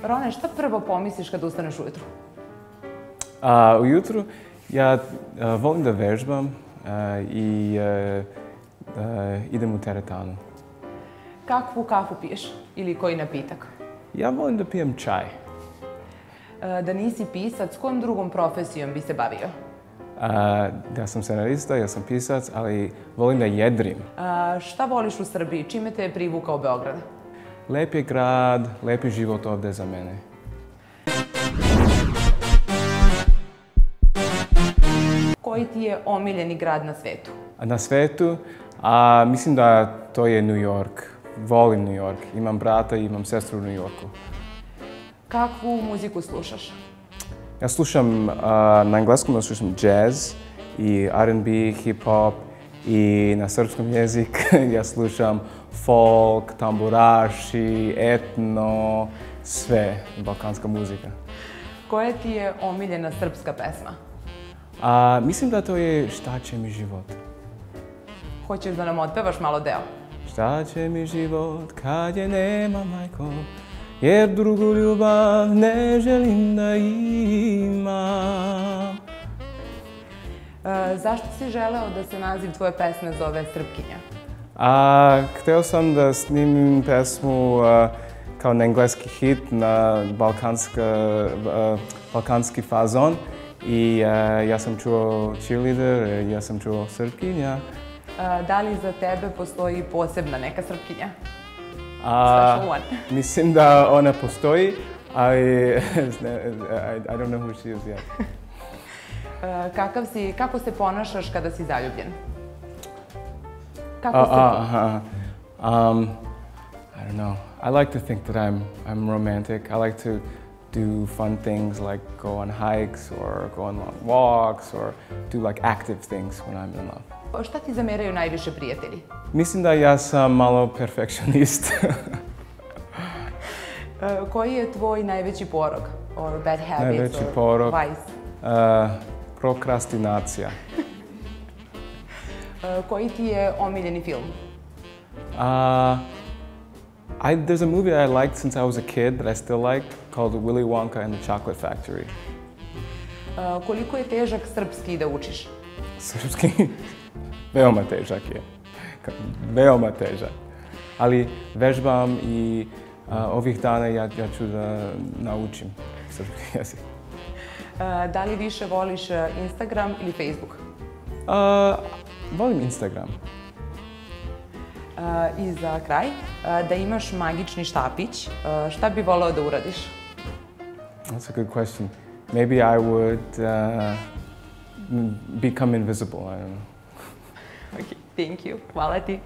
Rone, šta prvo pomisliš kada ustaneš ujutru? Ujutru ja volim da vežbam i idem u teretanu. Kakvu kafu piješ ili koji napitak? Ja volim da pijem čaj. Da nisi pisac, kojom drugom profesijom bi se bavio? Ja sam scenarista, ja sam pisac, ali volim da jedrim. Šta voliš u Srbiji? Čime te je privukao Beograd? Lep je grad, lep je život ovde za mene. Koji ti je omiljeni grad na svetu? Na svetu, mislim da to je New York. Volim New York. Imam brata i imam sestru u New Yorku. Kakvu muziku slušaš? Ja slušam, na engleskom ja slušam jazz i R&B, hip-hop i na srpskom jezik ja slušam folk, tamburaši, etno, sve, balkanska muzika. Koja ti je omiljena srpska pesma? Mislim da to je Šta će mi život. Hoćeš da nam otpevaš malo deo? Šta će mi život kad je nema, majko, jer drugu ljubav ne želim da imam. Zašto si želeo da se naziv tvoje pesme zove Srpkinja? Hteo sam da snimim pesmu kao na engleski hit, na balkanski fazon. I ja sam čuo cheerleader, ja sam čuo Srpkinja. Da li za tebe postoji posebna neka Srpkinja? Mislim da ona postoji, ali I don't know who she is yet. Kako se ponašaš kada si zaljubljen? I don't know. I like to think that I'm romantic. I like to do fun things like go on hikes or go on long walks or do like active things when I'm in love. Šta ti zameraju najviše prijatelji? Mislim da ja sam malo perfekcionist. Koji je tvoj najveći porok? Or bad habits? Najveći porok? Vice? Prokrastinacija. Koji ti je omiljeni film? There's a movie I liked since I was a kid that I still like called Willy Wonka and the Chocolate Factory. Koliko je težak srpski da učiš? Srpski? Veoma težak je. Veoma težak. Ali vežbam i ovih dana ja ću da naučim srpski jezik. Da li više voliš Instagram ili Facebook? Volim Instagram. I za kraj, da imaš magični štapić, šta bi voleo da uradiš? That's a good question. Maybe I would become invisible, I don't know. Okay, thank you. Hvala ti.